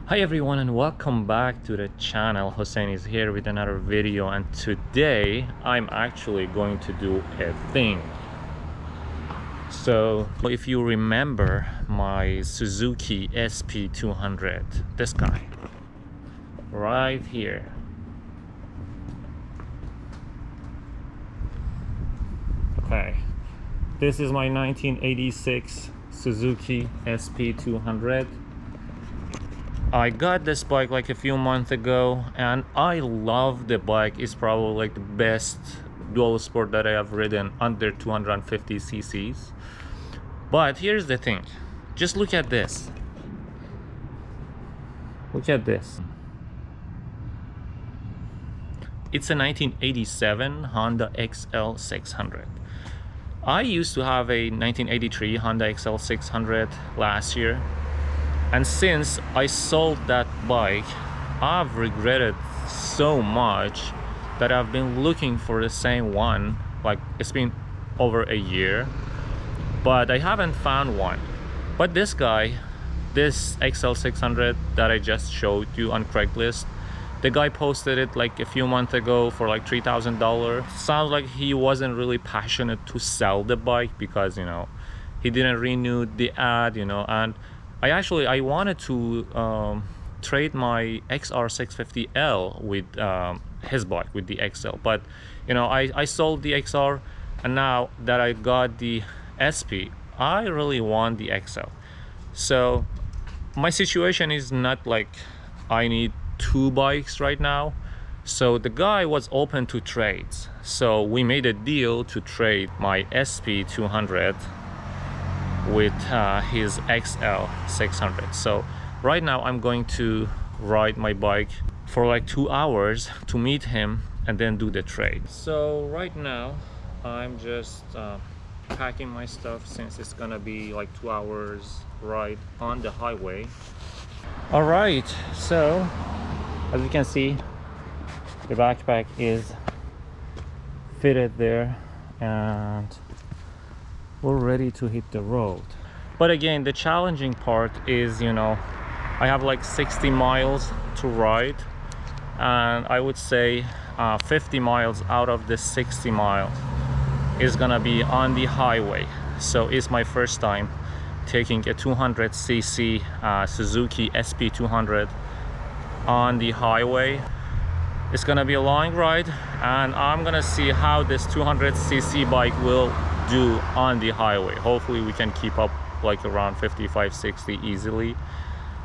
Hi everyone and welcome back to the channel. Hussein is here with another video, and today I'm actually going to do a thing. So if you remember my Suzuki SP200, this guy right here, okay, this is my 1986 Suzuki SP200. I got this bike like a few months ago and I love the bike. It's probably like the best dual sport that I have ridden under 250 cc's. But here's the thing, just look at this. Look at this. It's a 1987 Honda XL600. I used to have a 1983 Honda XL600 last year. And since I sold that bike, I've regretted so much that I've been looking for the same one. Like, it's been over a year, but I haven't found one. But this guy, this XL600 that I just showed you on Craigslist, the guy posted it like a few months ago for like $3,000. Sounds like he wasn't really passionate to sell the bike because, you know, he didn't renew the ad, you know. And I wanted to trade my XR650L with his bike, with the XL, but you know, I sold the XR, and now that I got the SP, I really want the XL. So my situation is not like I need two bikes right now. So the guy was open to trades, so we made a deal to trade my SP200 with his XL600. So right now I'm going to ride my bike for like 2 hours to meet him and then do the trade. So right now I'm just packing my stuff since it's gonna be like 2 hours ride on the highway. All right, so as you can see, the backpack is fitted there and we're ready to hit the road. But again, the challenging part is, you know, I have like 60 miles to ride, and I would say 50 miles out of the 60 miles is gonna be on the highway. So it's my first time taking a 200cc Suzuki SP200 on the highway. It's gonna be a long ride, and I'm gonna see how this 200cc bike will do on the highway. Hopefully we can keep up like around 55-60 easily,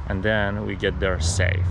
and then we get there safe.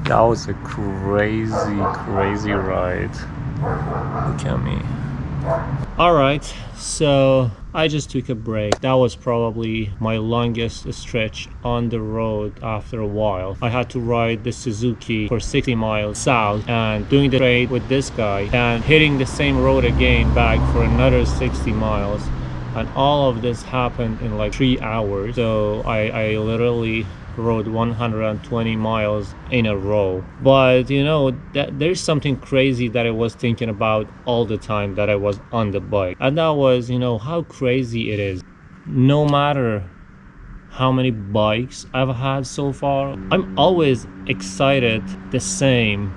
That was a crazy ride. Look at me. Alright, so I just took a break. That was probably my longest stretch on the road after a while. I had to ride the Suzuki for 60 miles south and doing the trade with this guy and hitting the same road again back for another 60 miles. And all of this happened in like 3 hours. So I literally rode 120 miles in a row. But you know, that there's something crazy that I was thinking about all the time that I was on the bike, and that was, you know, how crazy it is. No matter how many bikes I've had so far, I'm always excited the same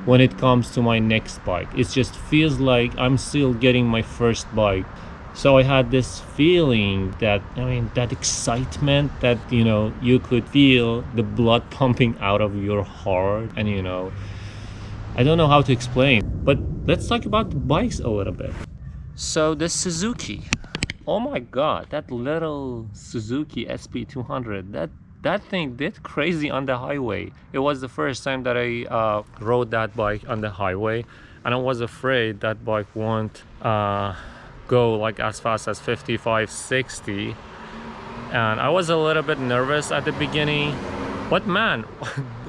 when it comes to my next bike. It just feels like I'm still getting my first bike. So I had this feeling that, I mean, that excitement that, you know, you could feel the blood pumping out of your heart. And, you know, I don't know how to explain, but let's talk about the bikes a little bit. So the Suzuki, oh my God, that little Suzuki SP200, that thing did crazy on the highway. It was the first time that I rode that bike on the highway, and I was afraid that bike won't go like as fast as 55, 60, and I was a little bit nervous at the beginning, but man,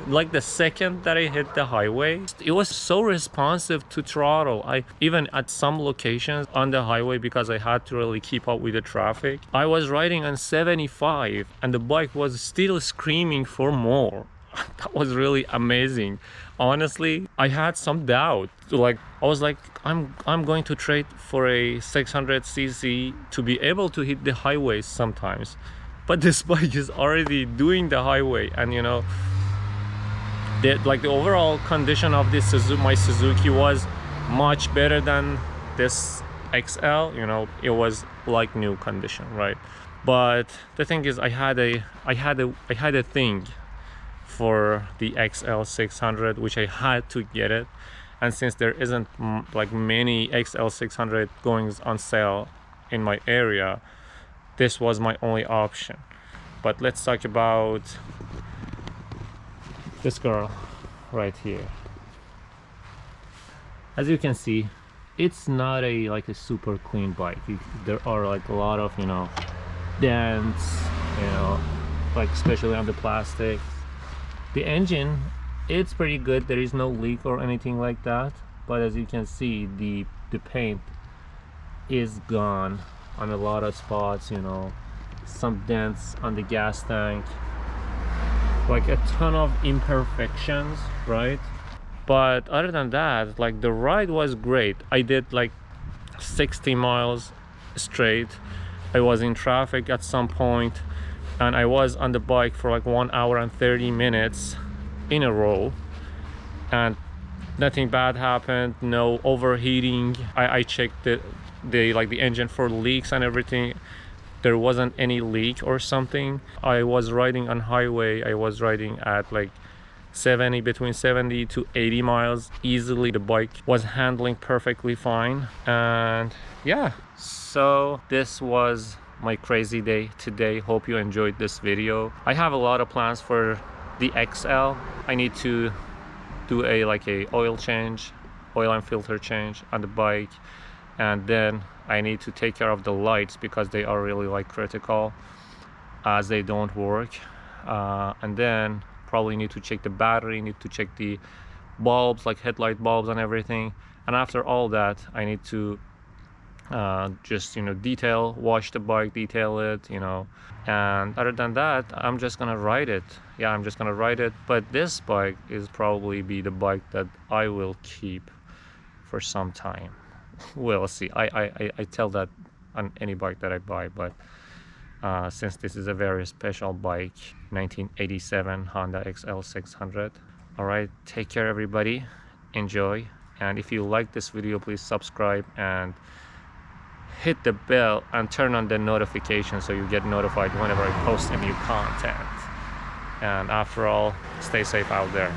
like the second that I hit the highway, it was so responsive to throttle. I even at some locations on the highway, because I had to really keep up with the traffic, I was riding on 75 and the bike was still screaming for more. That was really amazing. Honestly, I had some doubt. Like, I was like, I'm going to trade for a 600cc to be able to hit the highways sometimes, but this bike is already doing the highway. And you know, the overall condition of this my Suzuki was much better than this XL. You know, it was like new condition, right? But the thing is, I had a thing for the XL600, which I had to get it. And since there isn't like many XL600 going on sale in my area, this was my only option. But let's talk about this girl right here. As you can see, it's not a super clean bike. There are like a lot of, you know, dents, you know, like especially on the plastic. The engine, it's pretty good. There is no leak or anything like that, but as you can see, the paint is gone on a lot of spots, you know, some dents on the gas tank, like a ton of imperfections, right? But other than that, like, the ride was great. I did like 60 miles straight. I was in traffic at some point, and I was on the bike for like 1 hour and 30 minutes in a row, and nothing bad happened. No overheating. I checked the engine for leaks and everything. There wasn't any leak or something. I was riding on highway. I was riding at like between 70 to 80 miles easily. The bike was handling perfectly fine. And yeah, so this was my crazy day today. Hope you enjoyed this video. I have a lot of plans for the XL. I need to do a oil change, oil and filter change on the bike, and then I need to take care of the lights because they are really like critical as they don't work, and then probably need to check the battery, need to check the bulbs, like headlight bulbs and everything. And after all that, I need to just, you know, wash the bike, detail it, you know. And other than that, I'm just gonna ride it. Yeah, I'm just gonna ride it. But this bike is probably be the bike that I will keep for some time. We'll see. I tell that on any bike that I buy, but since this is a very special bike, 1987 Honda XL600. All right, take care everybody, enjoy. And if you like this video, please subscribe and hit the bell and turn on the notification so you get notified whenever I post a new content. And after all, stay safe out there.